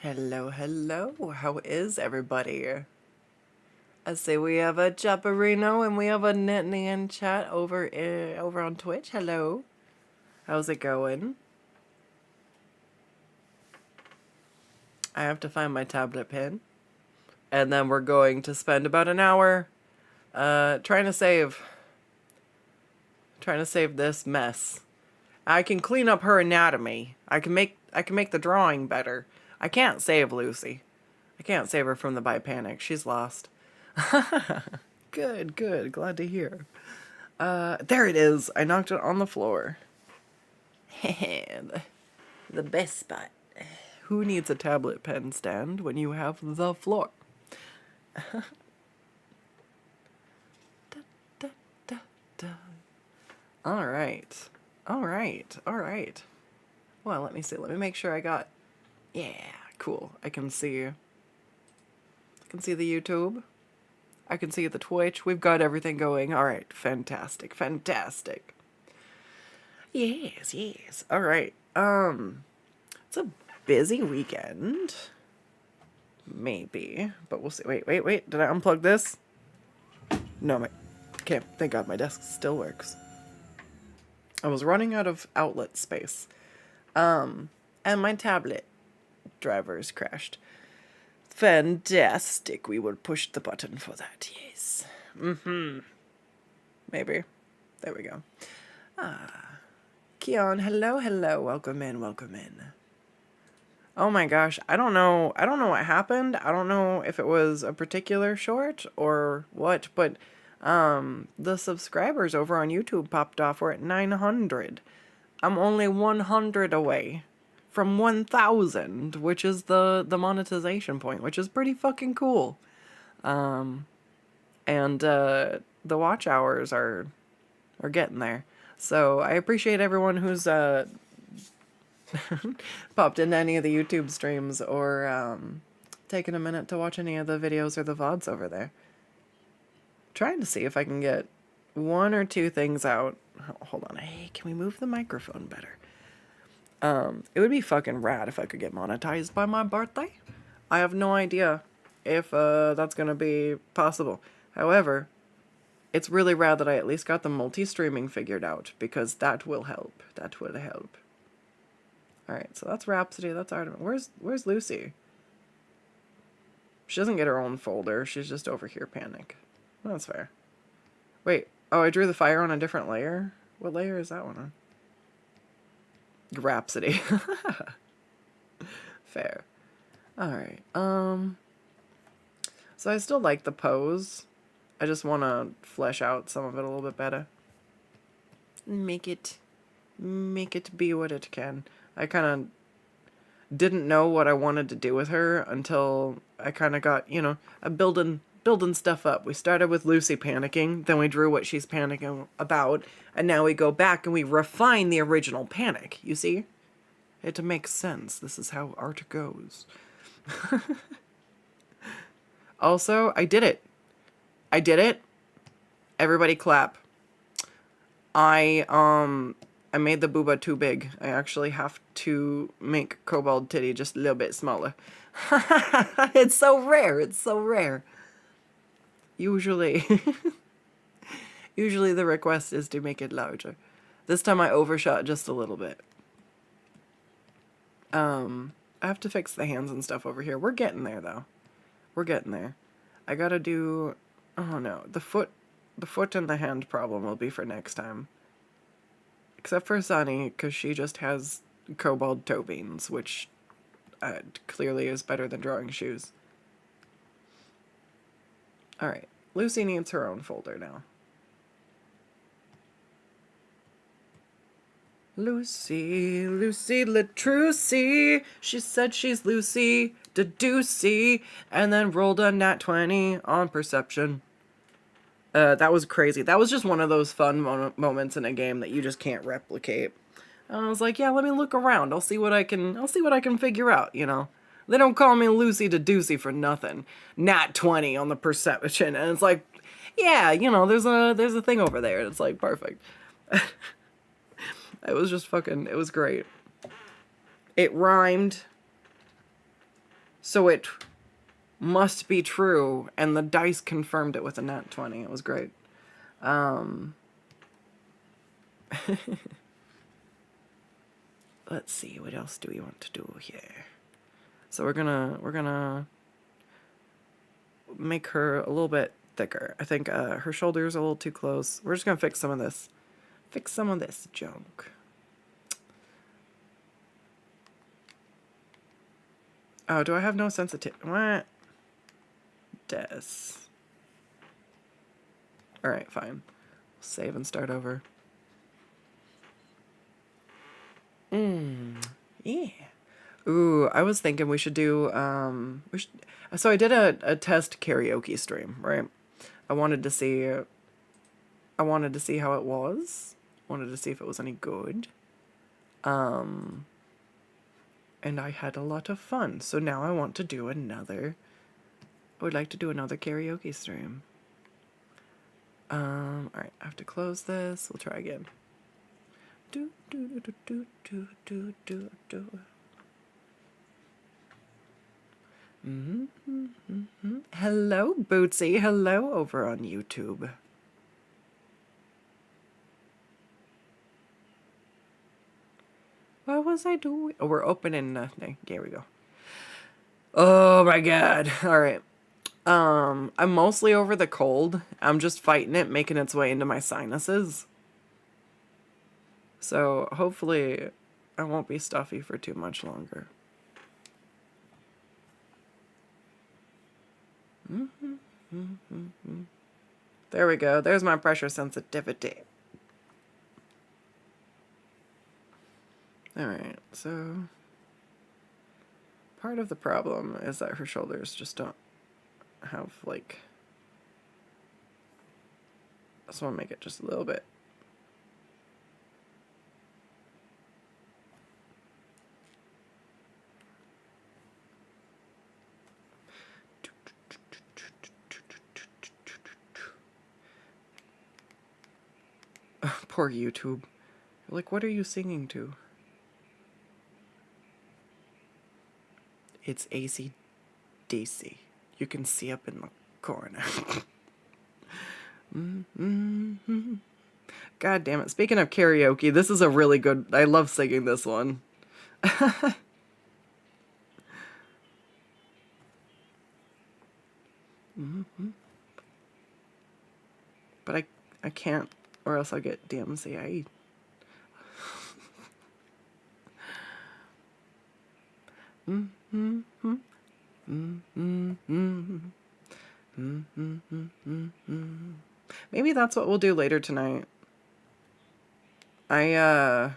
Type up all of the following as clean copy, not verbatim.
Hello, hello. How is everybody? I say we have a Chaparino and we have a Nittany in chat over on Twitch. Hello. How's it going? I have to find my tablet pin. And then we're going to spend about an hour trying to save this mess. I can clean up her anatomy. I can make the drawing better. I can't save Lucii. I can't save her from the Bipanic. She's lost. Good, good. Glad to hear. There it is. I knocked it on the floor. the best spot. Who needs a tablet pen stand when you have the floor? All right. All right. All right. Well, let me see. Let me make sure I got... Yeah, cool. I can see the YouTube. I can see the Twitch. We've got everything going. All right. Fantastic. Fantastic. Yes, yes. All right. It's a busy weekend. Maybe, but we'll see. Wait. Did I unplug this? No, okay. Thank God my desk still works. I was running out of outlet space. And my tablet drivers crashed. Fantastic. We will push the button for that. Yes. Maybe. There we go. Keon, hello, hello. Welcome in, welcome in. Oh my gosh, I don't know what happened. I don't know if it was a particular short or what, but the subscribers over on YouTube popped off. We're at 900. I'm only 100 away from 1,000, which is the monetization point, which is pretty fucking cool. And the watch hours are getting there. So I appreciate everyone who's popped into any of the YouTube streams or taken a minute to watch any of the videos or the VODs over there. Trying to see if I can get one or two things out. Hold on. Hey, can we move the microphone better? It would be fucking rad if I could get monetized by my birthday. I have no idea if that's gonna be possible. However, it's really rad that I at least got the multi-streaming figured out, because that will help. That will help. Alright, so that's Rhapsody, that's Art. Where's Lucii? She doesn't get her own folder, she's just over here panic. That's fair. Wait, oh, I drew the fire on a different layer? What layer is that one on? Rhapsody. Fair. Alright, so I still like the pose. I just want to flesh out some of it a little bit better. Make it be what it can. I kind of didn't know what I wanted to do with her until I kind of got, you know, building stuff up. We started with Lucii panicking, then we drew what she's panicking about, and now we go back and we refine the original panic, you see? It makes sense. This is how art goes. Also, I did it. Everybody clap. I made the booba too big. I actually have to make Kobold Titty just a little bit smaller. It's so rare. It's so rare. Usually the request is to make it larger. This time I overshot just a little bit. I have to fix the hands and stuff over here. We're getting there, though. We're getting there. I gotta do... Oh, no. The foot and the hand problem will be for next time. Except for Sunny, because she just has cobalt toe beans, which clearly is better than drawing shoes. Alright. Lucii needs her own folder now. Lucii Latruci. She said she's Lucii Deducey, and then rolled a nat 20 on perception. That was crazy. That was just one of those fun moments in a game that you just can't replicate. And I was like, yeah, let me look around. I'll see what I can figure out, you know. They don't call me Lucii Deducey for nothing. Nat 20 on the perception, and it's like, yeah, you know, there's a thing over there. It's like perfect. It was just fucking, it was great. It rhymed. So it must be true, and the dice confirmed it with a nat 20. It was great. Let's see, what else do we want to do here? So we're gonna make her a little bit thicker. I think her shoulder's a little too close. We're just gonna fix some of this. Fix some of this junk. Oh, do I have no sensitivity? What? Des. Alright, fine. Save and start over. Yeah. Ooh, I was thinking we should do, so I did a test karaoke stream, right? I wanted to see how it was. Wanted to see if it was any good. And I had a lot of fun. So now I want to do another. I would like to do another karaoke stream. Alright, I have to close this. We'll try again. Do do do do do do do do. Hello, Bootsy. Hello over on YouTube. What was I doing? Oh, we're opening nothing. There we go. Oh my god. Alright. I'm mostly over the cold. I'm just fighting it, making its way into my sinuses. So hopefully I won't be stuffy for too much longer. There we go. There's my pressure sensitivity. Alright, so part of the problem is that her shoulders just don't have, like, I just want to make it just a little bit. Poor YouTube. Like, what are you singing to? It's AC/DC. You can see up in the corner. God damn it. Speaking of karaoke, this is a really good... I love singing this one. But I can't, or else I'll get DMCA. Maybe that's what we'll do later tonight. I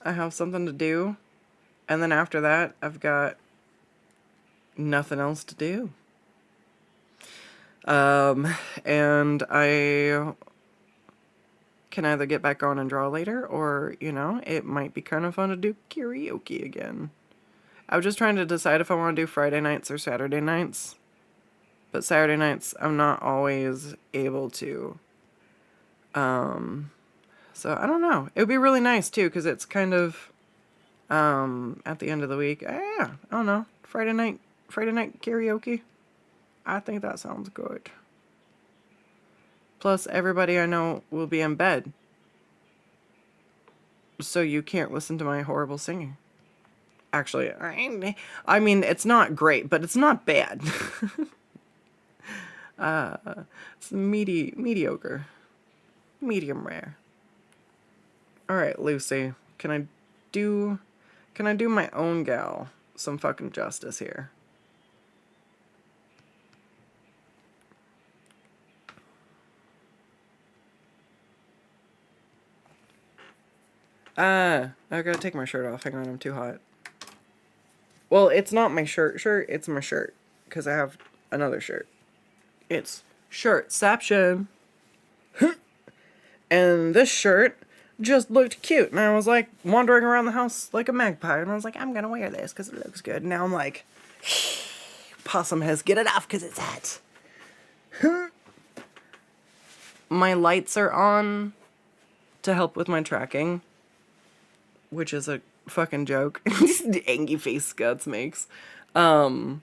have something to do, and then after that, I've got nothing else to do. And I can either get back on and draw later, or, you know, it might be kind of fun to do karaoke again. I was just trying to decide if I want to do Friday nights or Saturday nights. But Saturday nights, I'm not always able to. So I don't know. It would be really nice too, because it's kind of at the end of the week. Yeah, I don't know. Friday night karaoke. I think that sounds good. Plus, everybody I know will be in bed, so you can't listen to my horrible singing. Actually, I mean, it's not great, but it's not bad. It's mediocre. Medium rare. Alright, Lucii. Can I do my own gal some fucking justice here? I gotta take my shirt off. Hang on, I'm too hot. Well, it's not my shirt, it's my shirt. Because I have another shirt. It's shirtception. And this shirt just looked cute. And I was like wandering around the house like a magpie. And I was like, I'm gonna wear this because it looks good. And now I'm like, possum has get it off because it's hot. My lights are on to help with my tracking, which is a fucking joke. The angry face Skuttz makes. It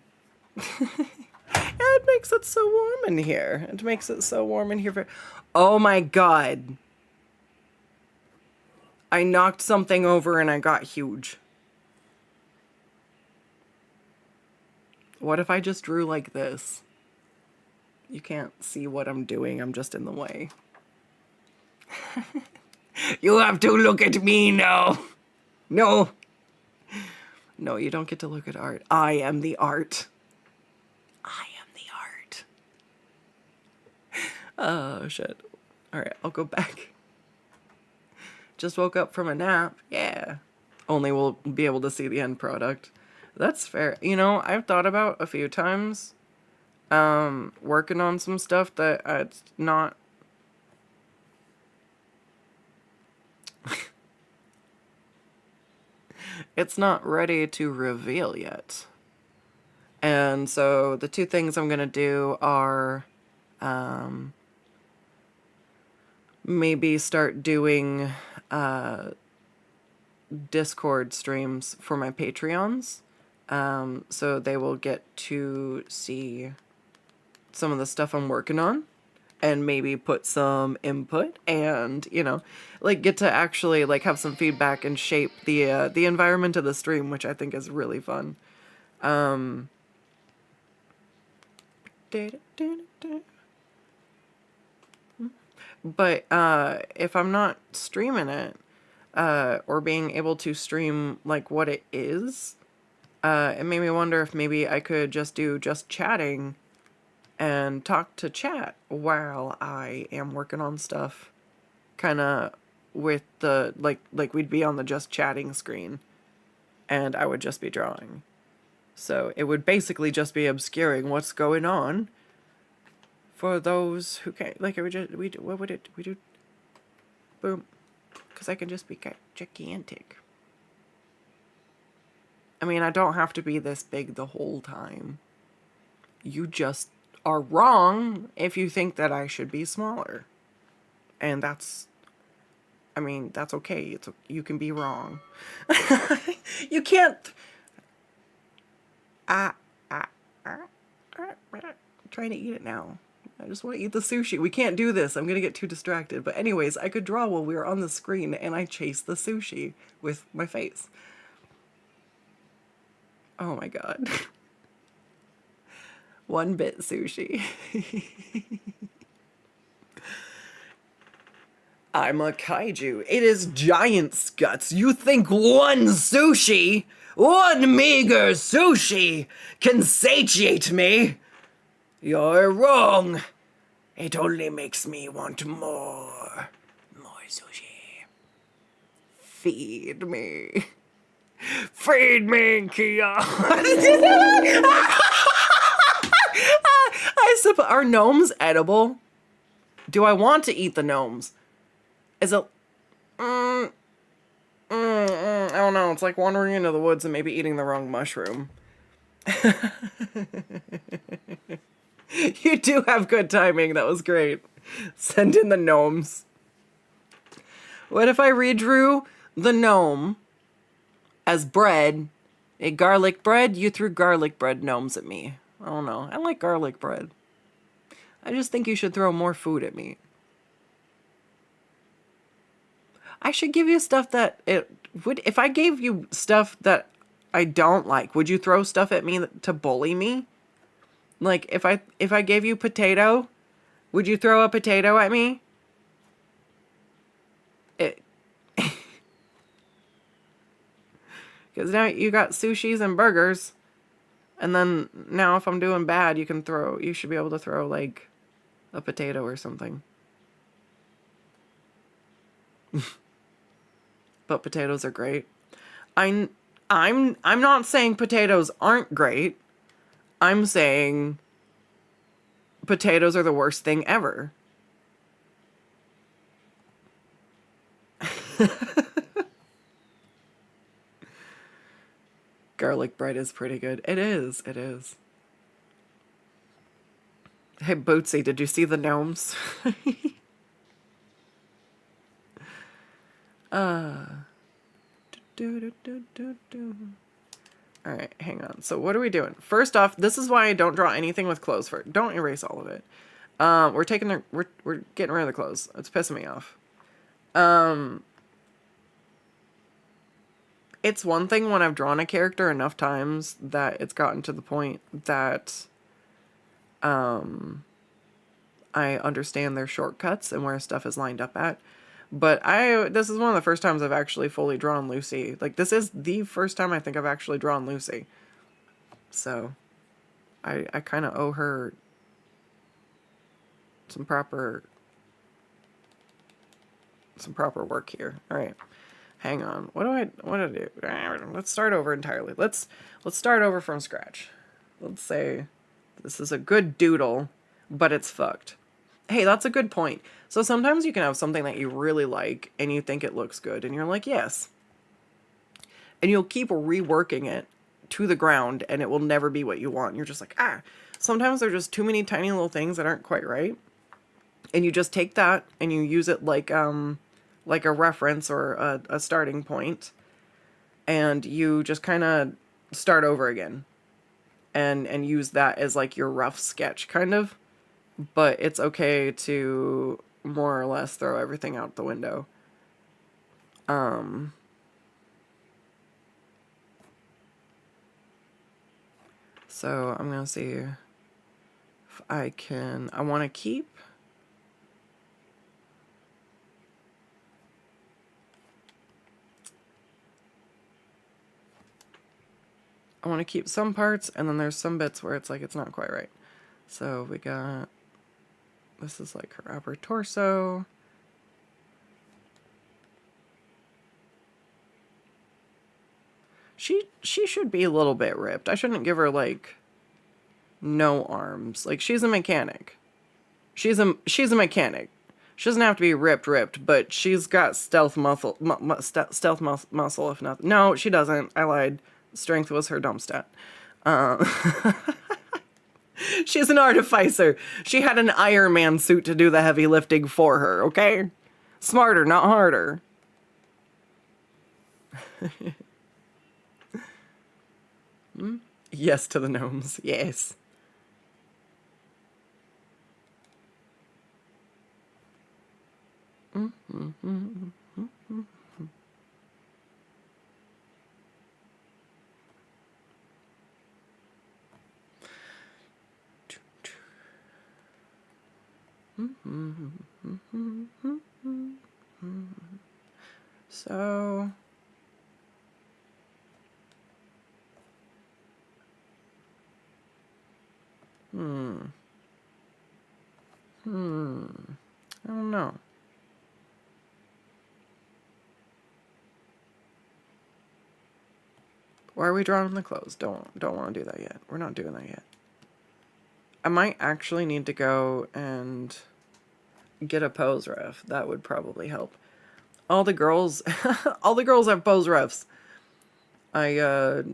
makes it so warm in here. It makes it so warm in here. Oh my god. I knocked something over and I got huge. What if I just drew like this? You can't see what I'm doing. I'm just in the way. You have to look at me now. No. No, you don't get to look at art. I am the art. I am the art. Oh, shit. All right, I'll go back. Just woke up from a nap. Yeah. Only we'll be able to see the end product. That's fair. You know, I've thought about a few times working on some stuff that it's not... it's not ready to reveal yet. And so the two things I'm going to do are maybe start doing Discord streams for my Patreons. So they will get to see some of the stuff I'm working on and maybe put some input and, you know, like get to actually like have some feedback and shape the environment of the stream, which I think is really fun. But if I'm not streaming it or being able to stream like what it is, it made me wonder if maybe I could just do just chatting and talk to chat while I am working on stuff, kind of with the like we'd be on the just chatting screen and I would just be drawing. So it would basically just be obscuring what's going on for those who can't, like, what would it, we do, boom, because I can just be gigantic. I mean, I don't have to be this big the whole time. You just are wrong if you think that I should be smaller. And that's, I mean, that's okay. You can be wrong. You can't. I'm trying to eat it now. I just want to eat the sushi. We can't do this. I'm going to get too distracted. But anyways, I could draw while we were on the screen and I chased the sushi with my face. Oh my god. 1-bit sushi. I'm a kaiju. It is giant Skuttz. You think one sushi, one meager sushi, can satiate me? You're wrong. It only makes me want more. More sushi. Feed me. Feed me, Kia. I suppose. Are gnomes edible? Do I want to eat the gnomes? Is it... I don't know. It's like wandering into the woods and maybe eating the wrong mushroom. You do have good timing. That was great. Send in the gnomes. What if I redrew the gnome as bread? A garlic bread? You threw garlic bread gnomes at me. I don't know. I like garlic bread. I just think you should throw more food at me. I should give you stuff that it would... If I gave you stuff that I don't like, would you throw stuff at me to bully me? Like, if I gave you potato, would you throw a potato at me? Because now you got sushis and burgers. And then now if I'm doing bad, you should be able to throw, like, a potato or something. But potatoes are great. I'm not saying potatoes aren't great. I'm saying potatoes are the worst thing ever. Garlic bread is pretty good. It is. It is. Hey, Bootsy, did you see the gnomes? Alright, hang on. So what are we doing? First off, this is why I don't draw anything with clothes first. Don't erase all of it. We're getting rid of the clothes. It's pissing me off. It's one thing when I've drawn a character enough times that it's gotten to the point that I understand their shortcuts and where stuff is lined up at. But this is one of the first times I've actually fully drawn Lucii. Like, this is the first time I think I've actually drawn Lucii. So, I kind of owe her some proper work here. All right. Hang on. What do I do? Let's start over entirely. Let's start over from scratch. Let's say this is a good doodle, but it's fucked. Hey, that's a good point. So sometimes you can have something that you really like and you think it looks good and you're like, yes. And you'll keep reworking it to the ground and it will never be what you want. You're just like, ah. Sometimes there's just too many tiny little things that aren't quite right. And you just take that and you use it like a reference or a starting point. And you just kind of start over again. And use that as like your rough sketch, kind of. But it's okay to more or less throw everything out the window. So I'm gonna see if I want to keep some parts, and then there's some bits where it's like it's not quite right. So we got, this is like her upper torso. She should be a little bit ripped. I shouldn't give her like no arms. Like, she's a mechanic. She's a mechanic. She doesn't have to be ripped, but she's got stealth muscle, muscle if nothing. No, she doesn't. I lied. Strength was her dump stat. She's an artificer. She had an Iron Man suit to do the heavy lifting for her, okay? Smarter, not harder. Yes to the gnomes. Yes. So I don't know. Why are we drawing the clothes? Don't want to do that yet. We're not doing that yet. I might actually need to go and get a pose ref. That would probably help. All the girls have pose refs. I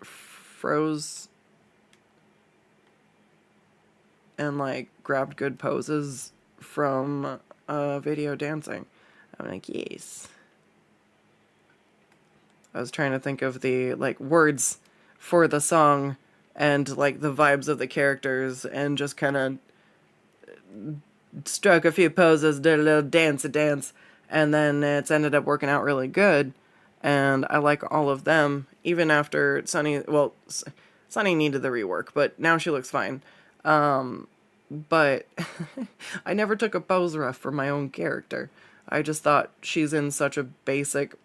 froze and like grabbed good poses from video dancing. I'm like, yes. I was trying to think of the like words for the song and like the vibes of the characters and just kind of struck a few poses, did a little dance, and then it's ended up working out really good. And I like all of them, even after Sunny, well, Sunny needed the rework, but now she looks fine. But I never took a pose ref for my own character. I just thought she's in such a basic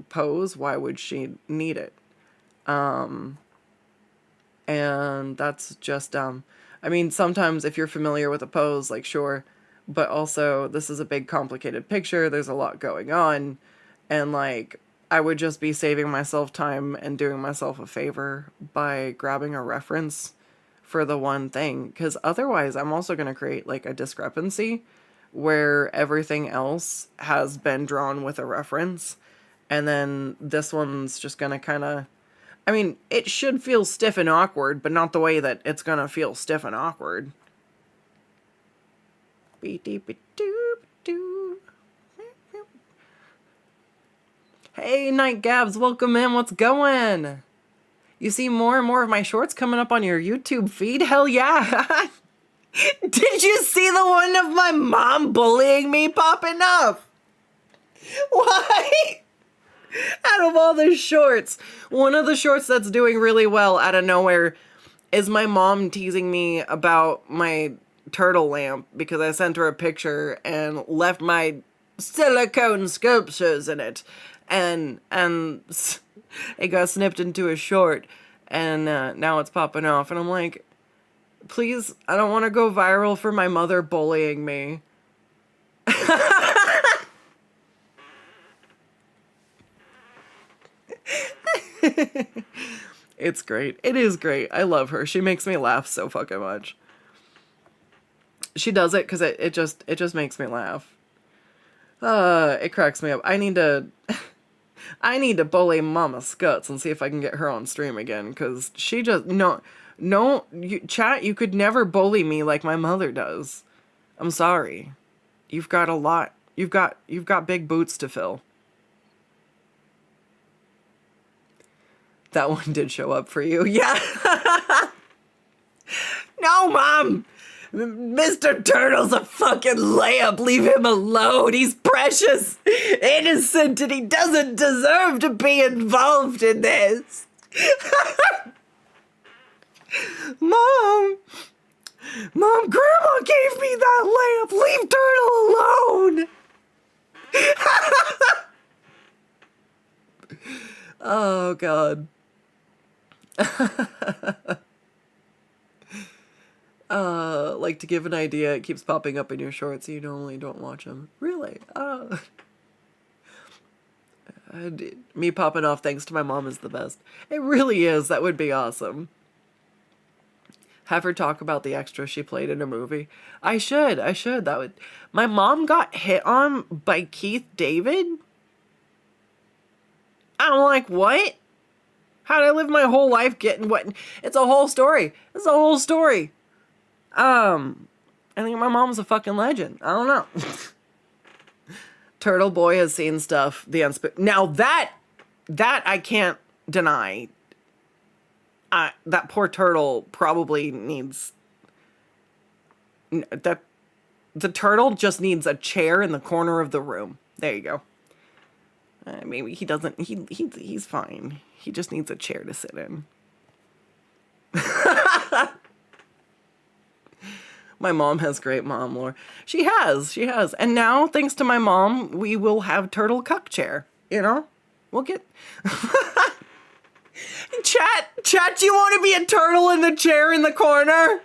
pose, why would she need it? And that's just dumb. I mean, sometimes if you're familiar with a pose, like, sure, but also this is a big complicated picture, there's a lot going on, and like, I would just be saving myself time and doing myself a favor by grabbing a reference for the one thing, because otherwise I'm also going to create like a discrepancy where everything else has been drawn with a reference, and then this one's just going to kind of, I mean, it should feel stiff and awkward, but not the way that it's going to feel stiff and awkward. Hey, Night Gabs, welcome in. What's going? You see more and more of my shorts coming up on your YouTube feed? Hell yeah. Did you see the one of my mom bullying me popping up? Why? Out of all the shorts, one of the shorts that's doing really well out of nowhere is my mom teasing me about my turtle lamp because I sent her a picture and left my silicone sculptures in it. And it got snipped into a short, and now it's popping off. And I'm like, please, I don't want to go viral for my mother bullying me. It's great. It is great. I love her. She makes me laugh so fucking much. She does it because it just makes me laugh. It cracks me up. I need to bully Mama Skuttz and see if I can get her on stream again, because she just, chat, you could never bully me like my mother does. I'm sorry. You've got a lot. You've got big boots to fill. That one did show up for you. Yeah. No, Mom. Mr. Turtle's a fucking layup. Leave him alone. He's precious, innocent, and he doesn't deserve to be involved in this. Mom, Grandma gave me that lamp. Leave Turtle alone. Oh, God. Like, to give an idea, it keeps popping up in your shorts. You normally don't watch them. Really? Me popping off thanks to my mom is the best. It really is. That would be awesome. Have her talk about the extra she played in a movie. I should. That would. My mom got hit on by Keith David. I'm like, what? How did I live my whole life getting what? It's a whole story. I think my mom's a fucking legend. I don't know. Turtle Boy has seen stuff. Now that I can't deny. That poor turtle probably needs. The turtle just needs a chair in the corner of the room. There you go. Maybe he doesn't. He's fine. He just needs a chair to sit in. My mom has great mom lore. She has. And now, thanks to my mom, we will have turtle cuck chair. You know? We'll get... Chat, do you want to be a turtle in the chair in the corner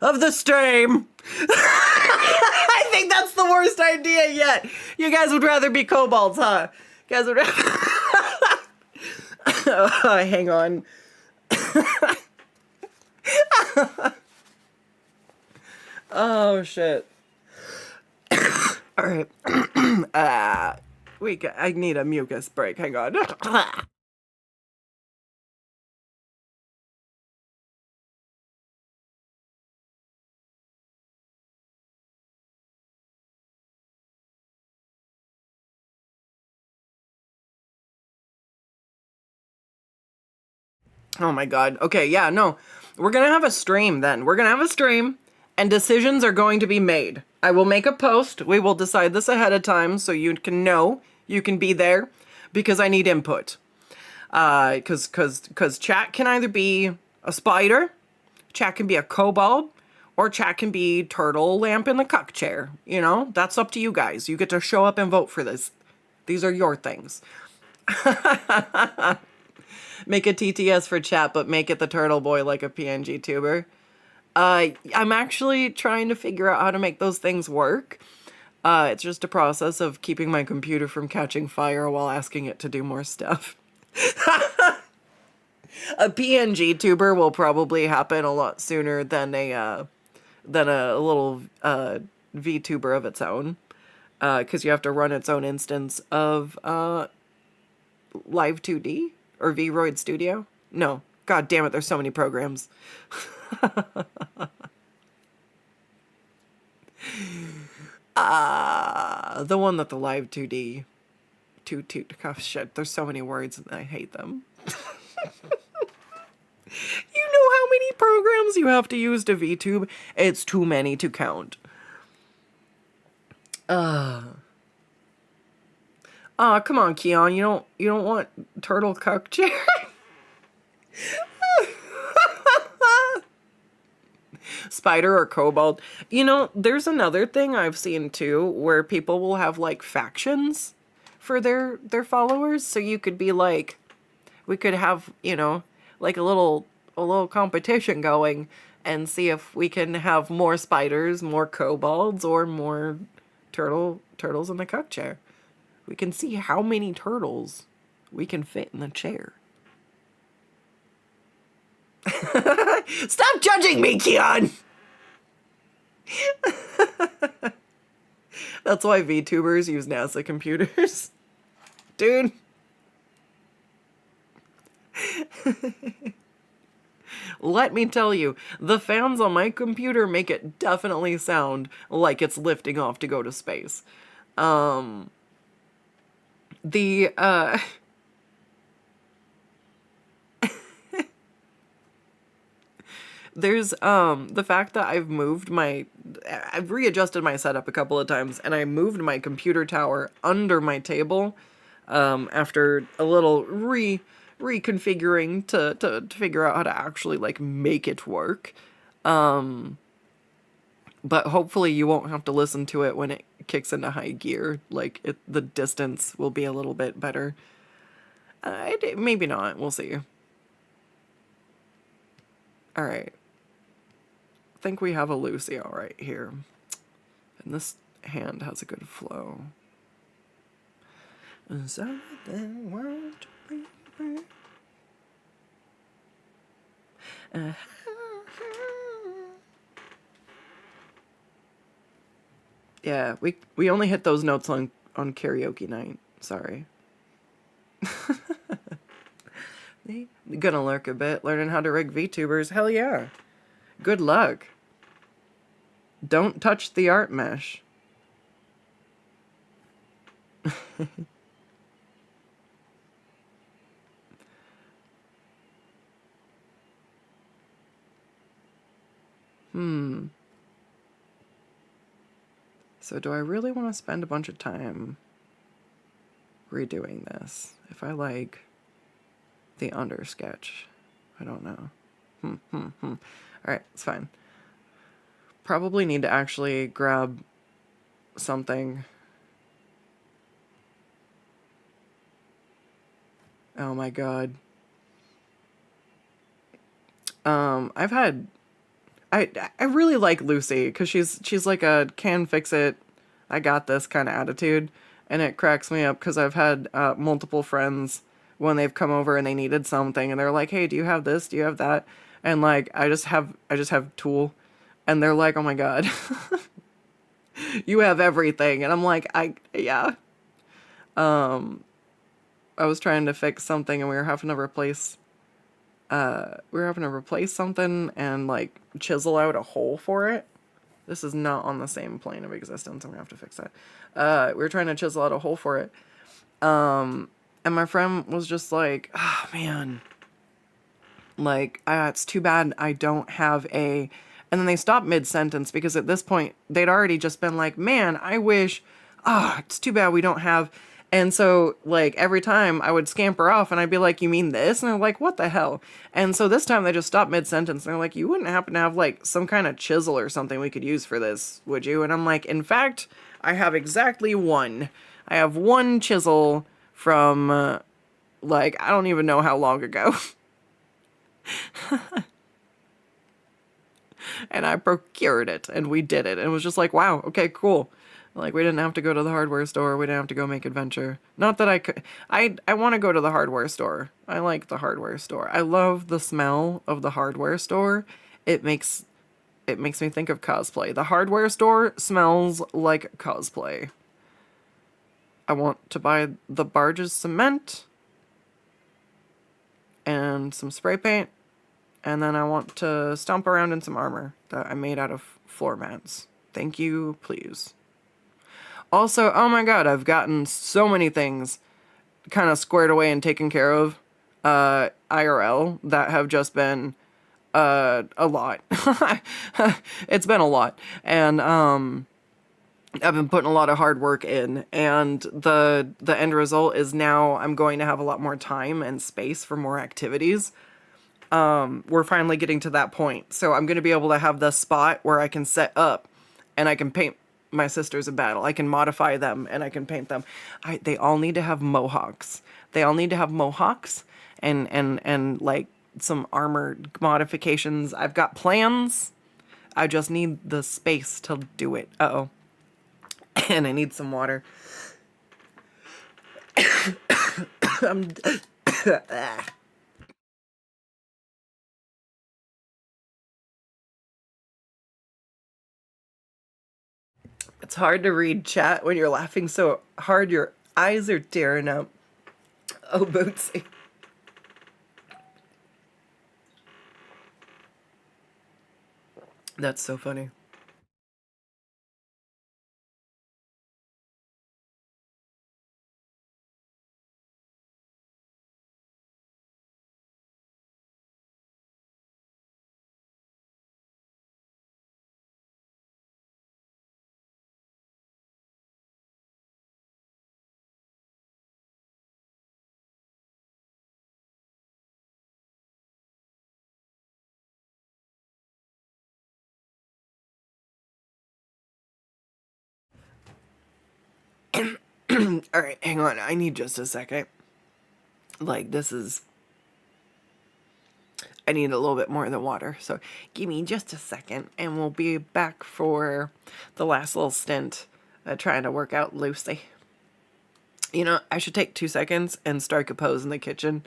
of the stream? I think that's the worst idea yet. You guys would rather be kobolds, huh? You guys would rather... Hang on. Oh, shit. All right. I need a mucus break. Hang on. Oh my God. Okay, yeah, no. We're gonna have a stream then. We're gonna have a stream, and decisions are going to be made. I will make a post. We will decide this ahead of time so you can know. You can be there, because I need input. Because chat can either be a spider, chat can be a kobold, or chat can be turtle lamp in the cuck chair. You know, that's up to you guys. You get to show up and vote for this. These are your things. Make a TTS for chat, but make it the Turtle Boy like a PNG tuber. I'm actually trying to figure out how to make those things work. It's just a process of keeping my computer from catching fire while asking it to do more stuff. A PNG tuber will probably happen a lot sooner than a little VTuber of its own. Because you have to run its own instance of Live 2D or Vroid Studio. No, god damn it, there's so many programs. The one that the Live 2D toot toot. Oh, shit, there's so many words and I hate them. You know how many programs you have to use to VTube? It's too many to count. Come on, Keon. You don't want turtle cuck chair? Spider or kobold. You know, there's another thing I've seen too, where people will have like factions for their followers. So you could be like, we could have, you know, like a little competition going and see if we can have more spiders, more kobolds, or more turtles in the cuck chair. We can see how many turtles we can fit in the chair. Stop judging me, Keon! That's why VTubers use NASA computers. Dude. Let me tell you, the fans on my computer make it definitely sound like it's lifting off to go to space. There's the fact that I've readjusted my setup a couple of times, and I moved my computer tower under my table after a little reconfiguring to figure out how to actually like make it work. But hopefully you won't have to listen to it when it kicks into high gear. Like the distance will be a little bit better. Maybe not. We'll see. All right. I think we have a Lucii all right here. And this hand has a good flow. Yeah, we only hit those notes on karaoke night. Sorry. Gonna lurk a bit, learning how to rig VTubers. Hell yeah. Good luck. Don't touch the art mesh. So do I really want to spend a bunch of time redoing this? If I like the under sketch, I don't know. All right, it's fine. Probably need to actually grab something. Oh my god. I really like Lucii because she's like a can fix it, I got this kind of attitude, and it cracks me up because I've had multiple friends when they've come over and they needed something and they're like, hey, do you have this? Do you have that? And like I just have tool, and they're like, oh my god, you have everything, and I'm like, yeah. I was trying to fix something and we were having to replace something and like chisel out a hole for it. This is not on the same plane of existence. I'm gonna have to fix that. We were trying to chisel out a hole for it. And my friend was just like, oh man, like, it's too bad I don't have a, and then they stopped mid-sentence because at this point they'd already just been like, man, I wish, it's too bad we don't have. And so, like, every time I would scamper off and I'd be like, you mean this? And they're like, what the hell? And so this time they just stopped mid-sentence. And they're like, you wouldn't happen to have, like, some kind of chisel or something we could use for this, would you? And I'm like, in fact, I have exactly one. I have one chisel from, like, I don't even know how long ago. And I procured it, and we did it. And it was just like, wow, okay, cool. Like, we didn't have to go to the hardware store. We didn't have to go make adventure. Not that I could. I want to go to the hardware store. I like the hardware store. I love the smell of the hardware store. It makes me think of cosplay. The hardware store smells like cosplay. I want to buy the barges cement and some spray paint. And then I want to stomp around in some armor that I made out of floor mats. Thank you, please. Also, oh my god, I've gotten so many things kind of squared away and taken care of IRL that have just been a lot. It's been a lot. And I've been putting a lot of hard work in, and the end result is now I'm going to have a lot more time and space for more activities. We're finally getting to that point. So I'm going to be able to have the spot where I can set up and I can paint my sisters in battle. I can modify them and I can paint them. They all need to have mohawks. They all need to have mohawks and like some armor modifications. I've got plans. I just need the space to do it. Uh-oh. And I need some water. It's hard to read chat when you're laughing so hard your eyes are tearing up. Oh, Bootsy. That's so funny. All right, hang on. I need just a second. Like, I need a little bit more than water. So give me just a second and we'll be back for the last little stint trying to work out Lucii. You know, I should take 2 seconds and strike a pose in the kitchen,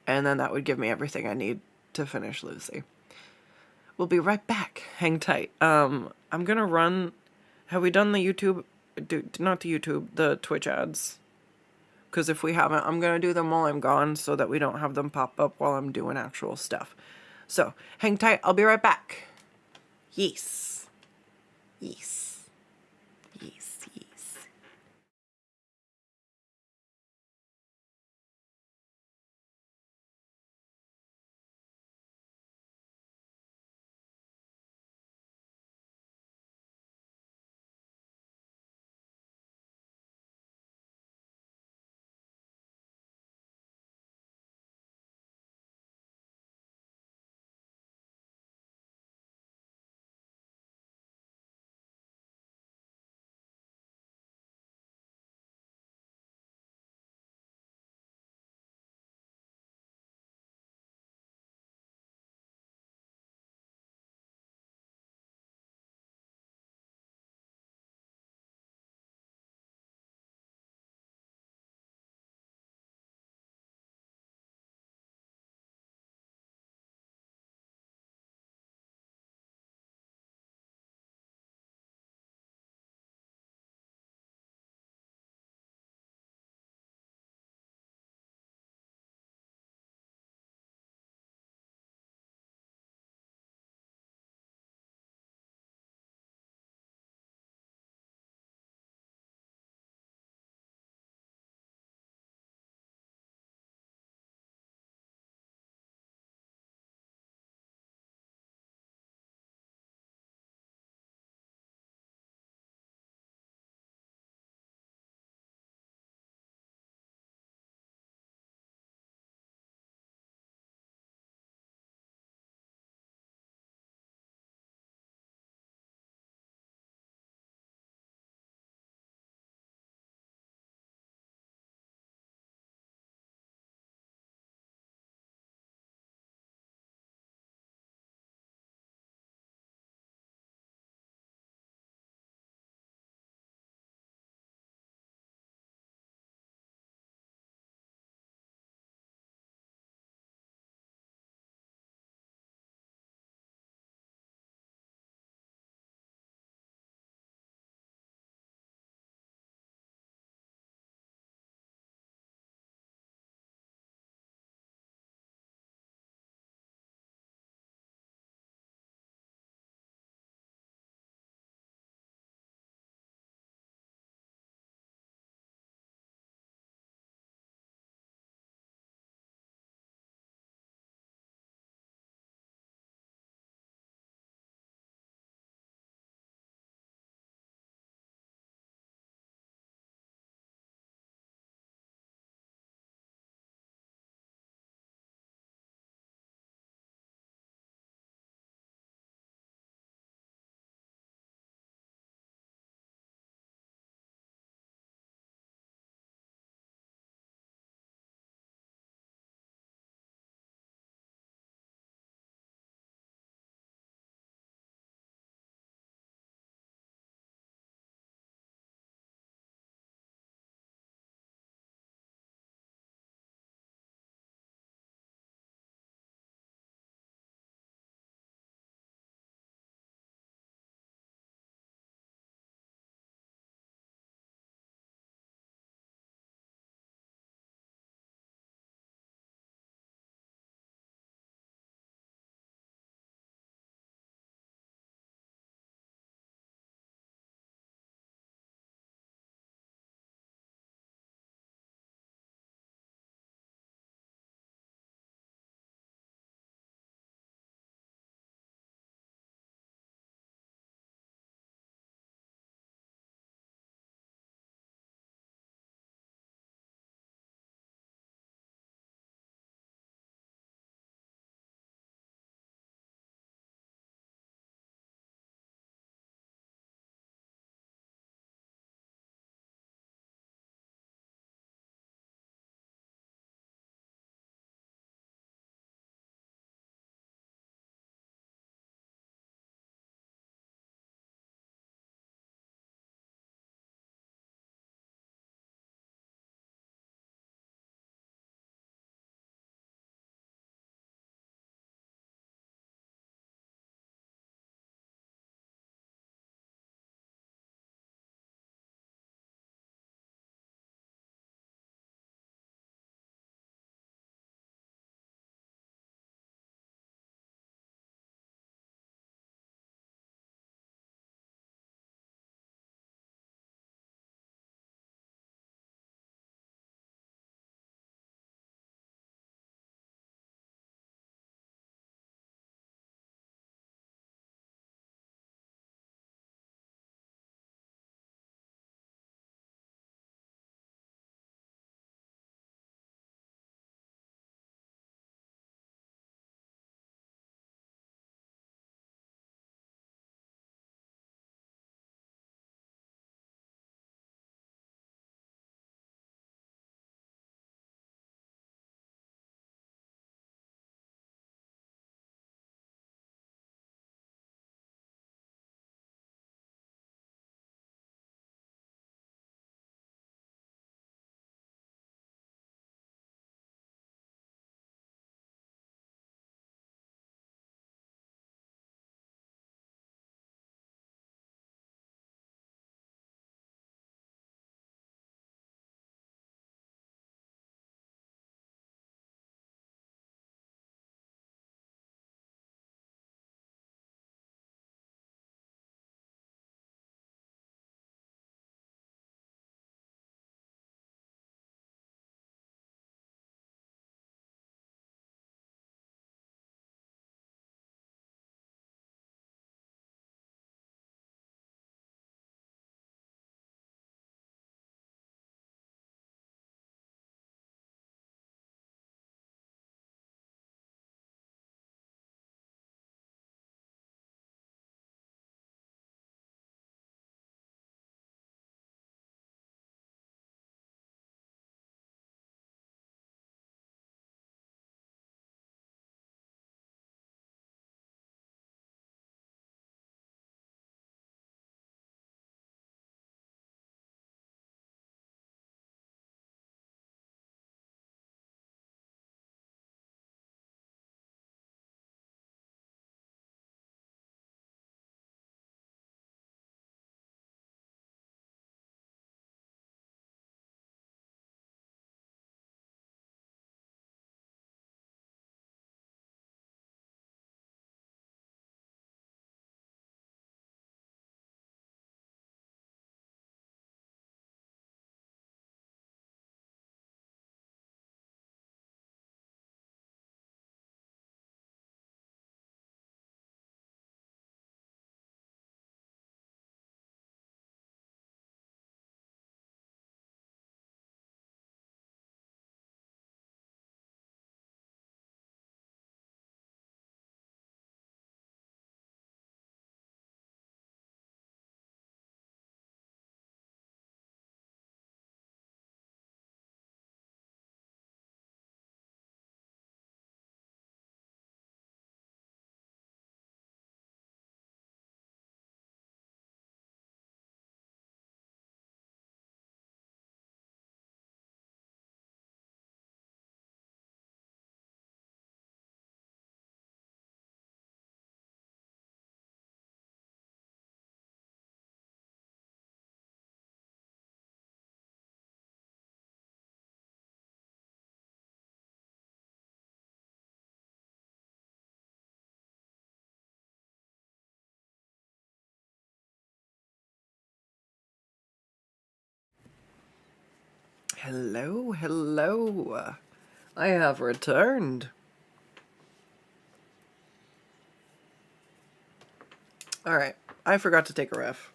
and then that would give me everything I need to finish Lucii. We'll be right back. Hang tight. I'm gonna run. Have we done the YouTube? Not the YouTube, the Twitch ads. Because if we haven't, I'm gonna do them while I'm gone so that we don't have them pop up while I'm doing actual stuff. So hang tight. I'll be right back. Yes. Yes. Yes. Yes. Hello, hello. I have returned. Alright, I forgot to take a ref.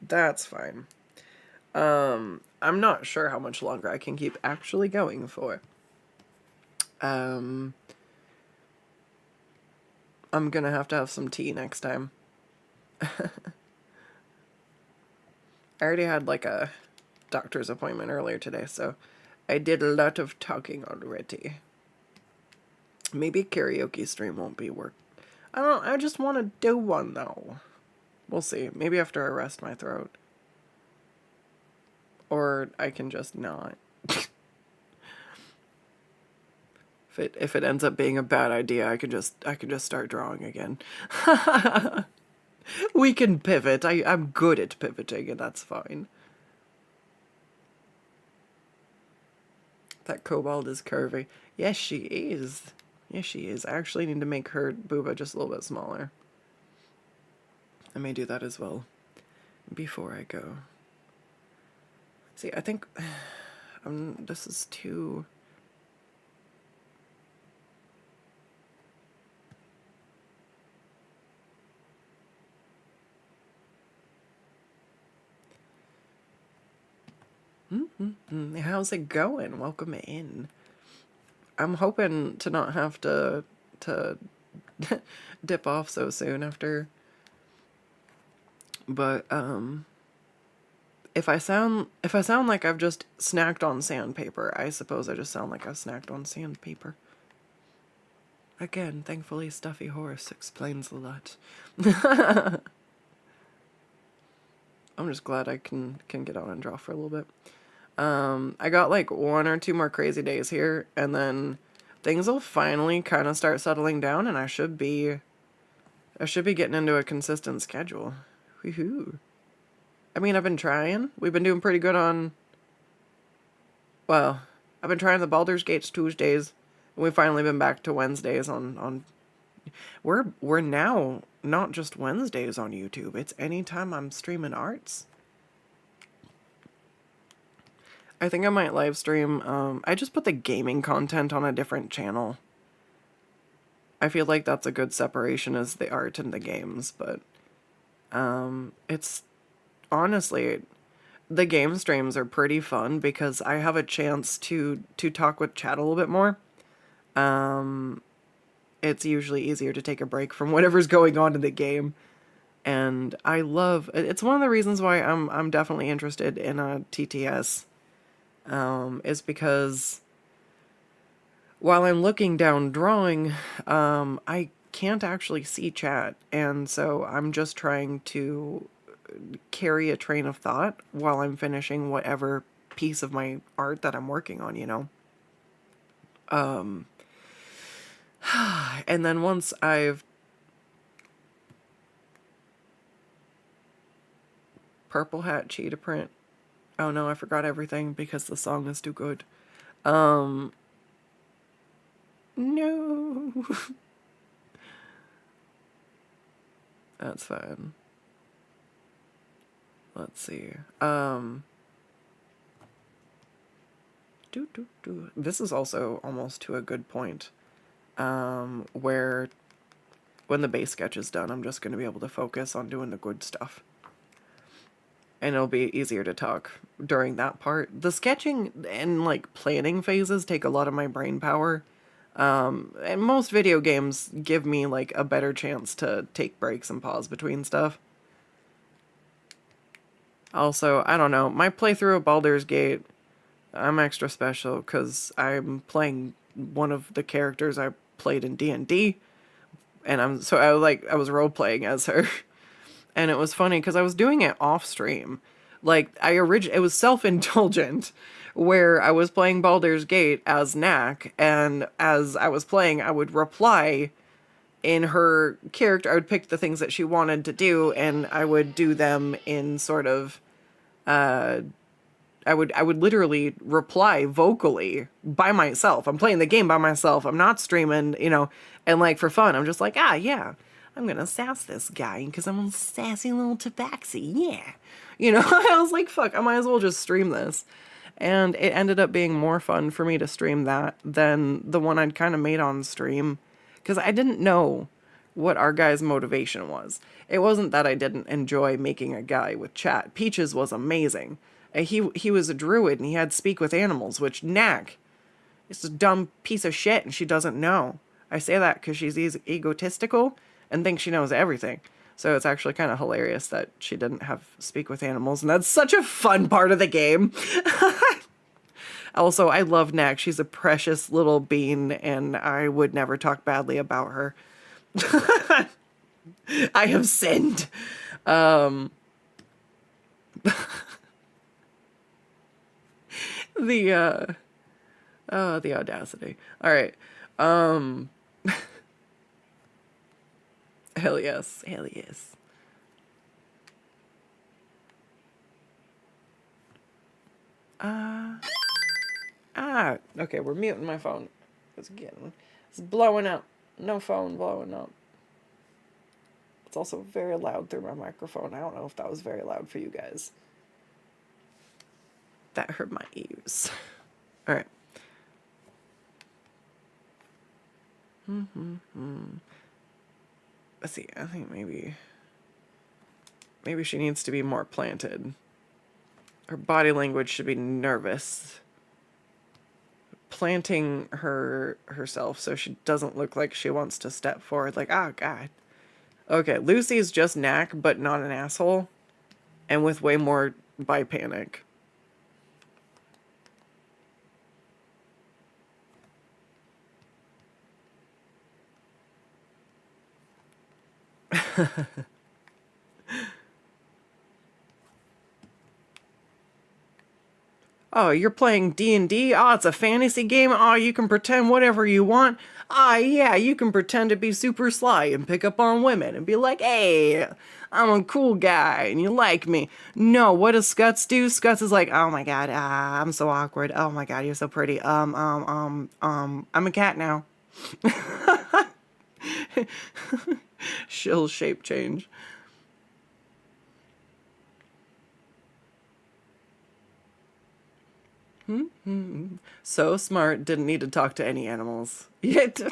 That's fine. I'm not sure how much longer I can keep actually going for. I'm gonna have to have some tea next time. I already had like a doctor's appointment earlier today, so I did a lot of talking already. Maybe karaoke stream won't be work. I just want to do one though. We'll see. Maybe after I rest my throat. Or I can just not. If it ends up being a bad idea, I could just start drawing again. We can pivot. I'm good at pivoting, and that's fine. That kobold is curvy. Yes, she is. Yes, she is. I actually need to make her booba just a little bit smaller. I may do that as well before I go. See, I think this is too... How's it going? Welcome in. I'm hoping to not have to dip off so soon after. But if I sound like I've just snacked on sandpaper, I suppose I just sound like I've snacked on sandpaper. Again, thankfully Stuffy Horse explains a lot. I'm just glad I can get out and draw for a little bit. I got like 1 or 2 more crazy days here, and then things will finally kind of start settling down, and I should be getting into a consistent schedule. Woohoo. I mean, I've been trying. We've been doing pretty good on... Well, I've been trying the Baldur's Gates Tuesdays, and we've finally been back to Wednesdays on... We're now not just Wednesdays on YouTube. It's anytime I'm streaming arts. I think I might live stream. I just put the gaming content on a different channel. I feel like that's a good separation as the art and the games, but it's honestly, the game streams are pretty fun because I have a chance to talk with chat a little bit more. It's usually easier to take a break from whatever's going on in the game. And I love, it's one of the reasons why I'm definitely interested in a TTS, is because while I'm looking down drawing, I can't actually see chat. And so I'm just trying to carry a train of thought while I'm finishing whatever piece of my art that I'm working on, you know? And then once I've purple hat cheetah print. Oh no, I forgot everything because the song is too good. No. That's fine. Let's see. This is also almost to a good point. Where when the base sketch is done, I'm just going to be able to focus on doing the good stuff. And it'll be easier to talk during that part. The sketching and like planning phases take a lot of my brain power. And most video games give me like a better chance to take breaks and pause between stuff. Also, I don't know, my playthrough of Baldur's Gate, I'm extra special because I'm playing one of the characters I played in D&D, and I was role playing as her. And it was funny because I was doing it off stream. Like it was self-indulgent where I was playing Baldur's Gate as Knack, and as I was playing I would reply in her character. I would pick the things that she wanted to do and I would do them in sort of I would literally reply vocally by myself. I'm playing the game by myself. I'm not streaming, you know, and like for fun, I'm just like, yeah, I'm gonna sass this guy because I'm a sassy little tabaxi, yeah. You know, I was like, fuck, I might as well just stream this. And it ended up being more fun for me to stream that than the one I'd kind of made on stream. Because I didn't know what our guy's motivation was. It wasn't that I didn't enjoy making a guy with chat. Peaches was amazing. He was a druid and he had speak with animals, which Knack is a dumb piece of shit and she doesn't know. I say that because she's egotistical and thinks she knows everything. So it's actually kind of hilarious that she didn't have speak with animals, and that's such a fun part of the game. Also, I love Knack. She's a precious little bean, and I would never talk badly about her. I have sinned. The audacity. All right. Hell yes. Hell yes. Okay, we're muting my phone. It's blowing up. No phone blowing up. It's also very loud through my microphone. I don't know if that was very loud for you guys. That hurt my ears. All right. Let's see. I think maybe she needs to be more planted. Her body language should be nervous. Planting herself so she doesn't look like she wants to step forward. Like, oh god. Okay, Lucie's just Knack, but not an asshole, and with way more bi panic. Oh, you're playing D&D? Oh, it's a fantasy game? Oh, you can pretend whatever you want? Ah, yeah, you can pretend to be super sly and pick up on women and be like, hey, I'm a cool guy and you like me. No, what does Skuttz do? Skuttz is like, oh my god, I'm so awkward. Oh my god, you're so pretty. I'm a cat now. She'll shape change. So smart, didn't need to talk to any animals. Yet.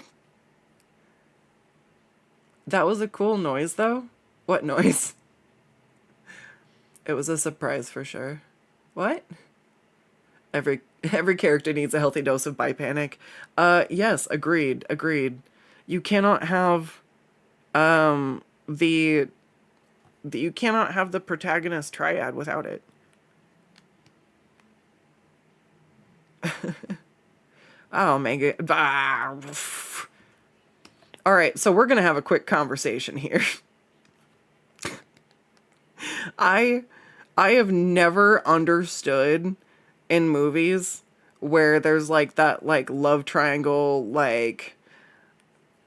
That was a cool noise, though. What noise? It was a surprise for sure. What? Every character needs a healthy dose of bi-panic. Yes, agreed. You cannot have you cannot have the protagonist triad without it. Oh my god. All right, so we're gonna have a quick conversation here. I have never understood in movies where there's like that like love triangle, like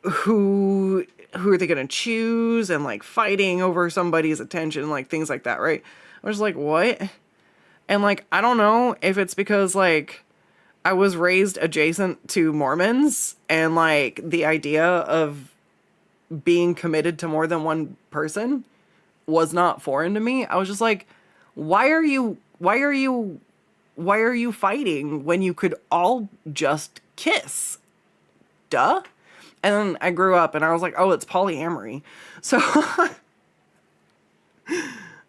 who are they gonna choose, and like fighting over somebody's attention, like things like that, right? I was like, what? And like, I don't know if it's because like I was raised adjacent to Mormons, and like the idea of being committed to more than one person was not foreign to me. I was just like, why are you fighting when you could all just kiss? Duh. And then I grew up and I was like, oh, it's polyamory. So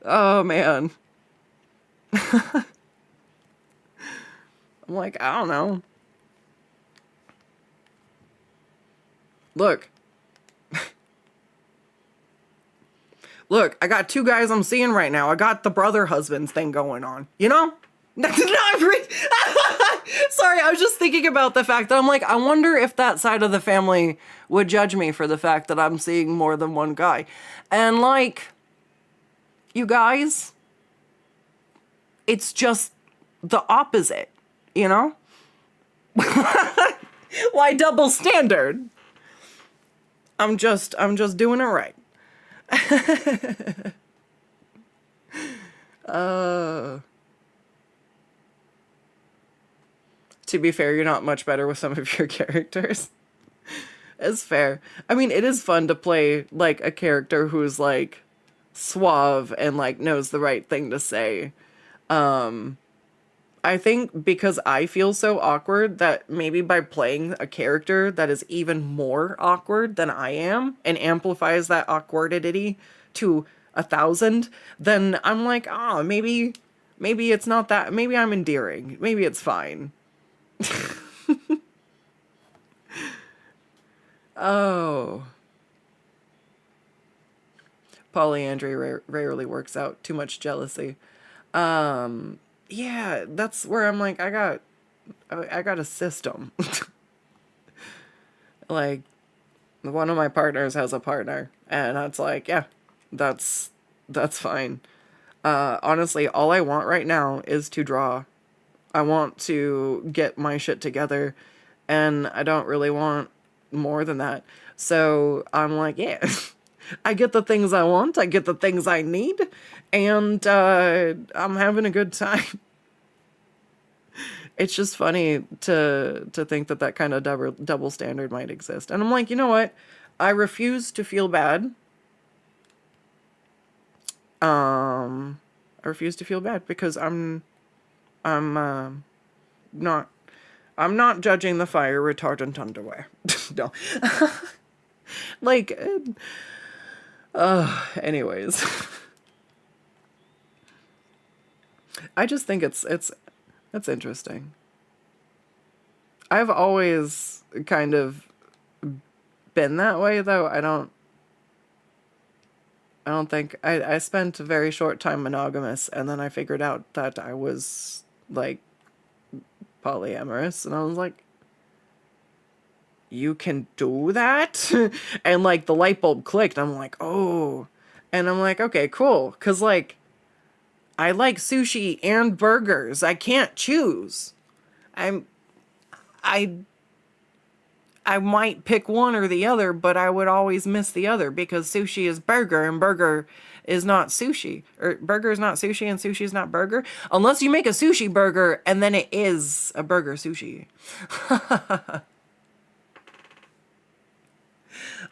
oh man. I'm like, I don't know. Look. Look, I got two guys I'm seeing right now. I got the brother husbands thing going on. You know? Sorry, I was just thinking about the fact that I'm like, I wonder if that side of the family would judge me for the fact that I'm seeing more than one guy. And like, you guys, it's just the opposite. You know? Why double standard? I'm just doing it right. To be fair, you're not much better with some of your characters. It's fair. I mean, it is fun to play like a character who's like suave and like knows the right thing to say. I think because I feel so awkward that maybe by playing a character that is even more awkward than I am and amplifies that awkwardity to 1,000, then I'm like, maybe it's not that, maybe I'm endearing. Maybe it's fine. Oh. Polyandry rarely works out. Too much jealousy. Yeah, that's where I'm like, I got a system. Like, one of my partners has a partner, and it's like, yeah, that's fine. Honestly, all I want right now is to draw. I want to get my shit together, and I don't really want more than that. So I'm like, yeah, I get the things I want, I get the things I need, and I'm having a good time. It's just funny to think that that kind of double standard might exist. And I'm like, you know what? I refuse to feel bad. I refuse to feel bad because I'm not judging the fire retardant underwear. No. Like, anyways. I just think it's interesting. I've always kind of been that way, though. I don't think I spent a very short time monogamous, and then I figured out that I was like polyamorous, and I was like, you can do that? And like the light bulb clicked. I'm like, oh. And I'm like, okay, cool. 'Cause like I like sushi and burgers. I can't choose. I might pick one or the other, but I would always miss the other because sushi is burger and burger is not sushi. Or burger is not sushi and sushi is not burger. Unless you make a sushi burger and then it is a burger sushi.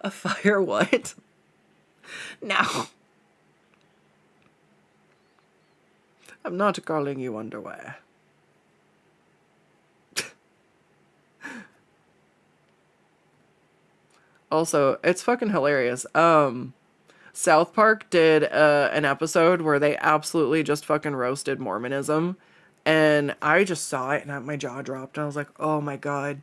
A fire what? Now. I'm not calling you underwear. Also, it's fucking hilarious. South Park did an episode where they absolutely just fucking roasted Mormonism. And I just saw it and my jaw dropped. And I was like, oh my God.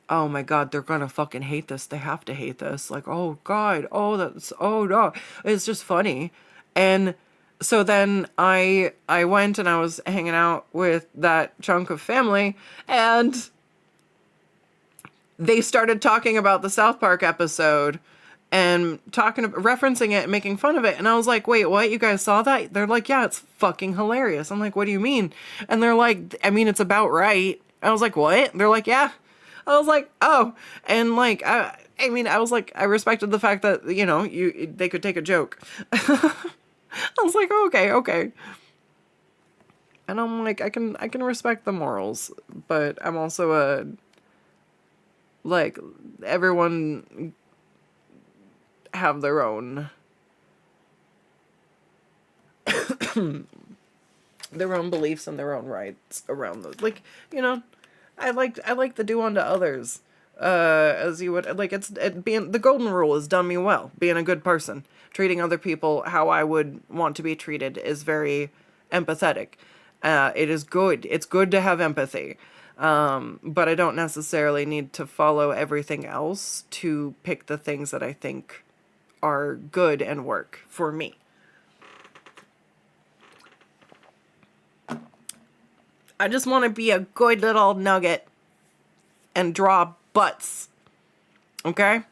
Oh my God, they're gonna fucking hate this. They have to hate this. Like, oh God, oh no. It's just funny. And so then I went and I was hanging out with that chunk of family, and they started talking about the South Park episode and referencing it and making fun of it. And I was like, wait, what? You guys saw that? They're like, yeah, it's fucking hilarious. I'm like, what do you mean? And they're like, I mean, it's about right. I was like, what? They're like, yeah. I was like, oh. And like, I mean, I was like, I respected the fact that, you know, they could take a joke. I was like, oh, okay. And I'm like, I can respect the morals, but I'm also like, everyone have their own beliefs and their own rights around those. Like, you know, I like to do unto others as you would. Like, being the golden rule has done me well. Being a good person, treating other people how I would want to be treated is very empathetic. It is good. It's good to have empathy. But I don't necessarily need to follow everything else to pick the things that I think are good and work for me. I just want to be a good little nugget and draw butts. Okay?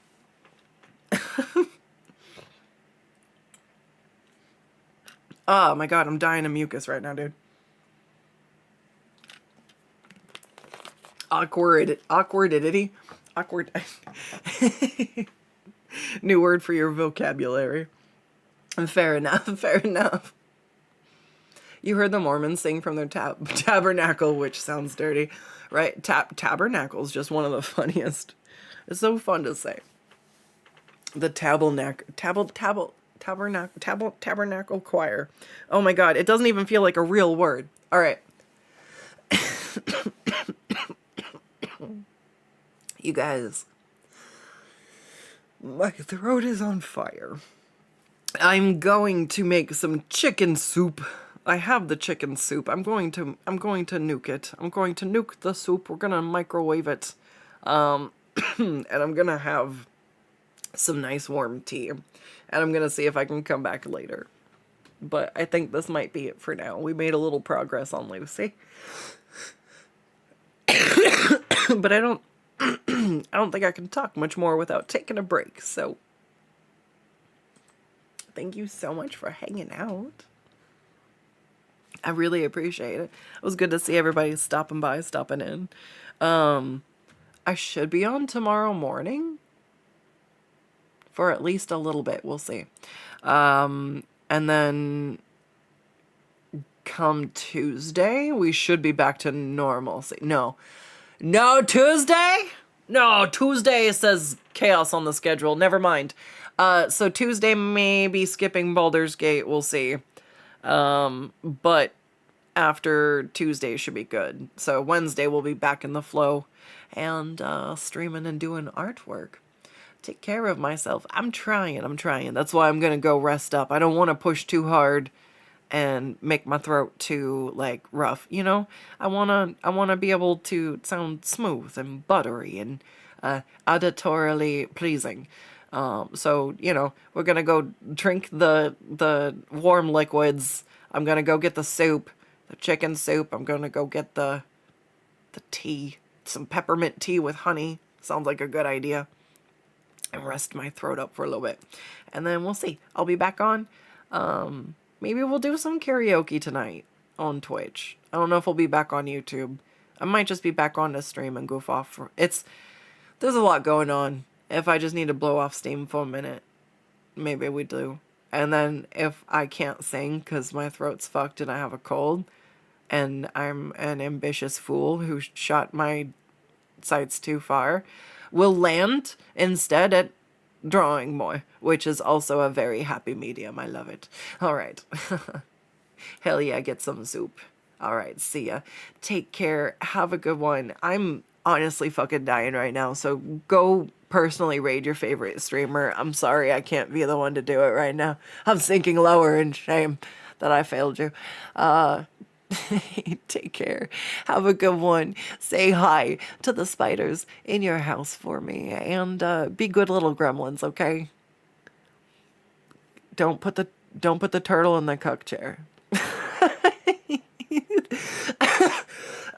Oh my God, I'm dying of mucus right now, dude. Awkwardity. Awkward. New word for your vocabulary. Fair enough. You heard the Mormons sing from their tabernacle, which sounds dirty, right? Tabernacle is just one of the funniest. It's so fun to say. The tabernacle choir. Oh my God, it doesn't even feel like a real word. All right. You guys, my throat is on fire. I'm going to make some chicken soup. I have the chicken soup. I'm going to nuke it. I'm going to nuke the soup. We're gonna microwave it. And I'm gonna have some nice warm tea. And I'm gonna see if I can come back later. But I think this might be it for now. We made a little progress on Lucii. But I don't think I can talk much more without taking a break, so thank you so much for hanging out. I really appreciate it. It was good to see everybody stopping in. I should be on tomorrow morning for at least a little bit. We'll see. And then come Tuesday, we should be back to normalcy. No, Tuesday? No, Tuesday says chaos on the schedule. Never mind. So Tuesday maybe skipping Baldur's Gate. We'll see. But after Tuesday should be good. So Wednesday we'll be back in the flow and streaming and doing artwork. Take care of myself. I'm trying. That's why I'm gonna go rest up. I don't want to push too hard and make my throat too, like, rough, you know? I wanna be able to sound smooth and buttery and auditorily pleasing. So, you know, we're gonna go drink the warm liquids. I'm gonna go get the soup, the chicken soup. I'm gonna go get the tea, some peppermint tea with honey. Sounds like a good idea. And rest my throat up for a little bit. And then we'll see. I'll be back on. Maybe we'll do some karaoke tonight on Twitch. I don't know if we'll be back on YouTube. I might just be back on to stream and goof off. There's a lot going on. If I just need to blow off steam for a minute, maybe we do. And then if I can't sing because my throat's fucked and I have a cold, and I'm an ambitious fool who shot my sights too far, we'll land instead at drawing more, which is also a very happy medium. I love it. All right. Hell yeah, get some soup. All right, see ya. Take care. Have a good one. I'm honestly fucking dying right now, so go personally raid your favorite streamer. I'm sorry I can't be the one to do it right now. I'm sinking lower in shame that I failed you. Take care. Have a good one. Say hi to the spiders in your house for me, and be good little gremlins, okay? Don't put the turtle in the cuck chair.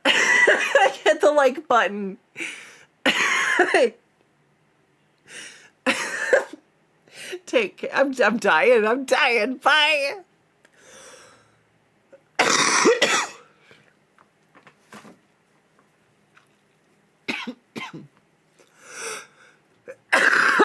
Hit the like button. Take care. I'm dying. Bye.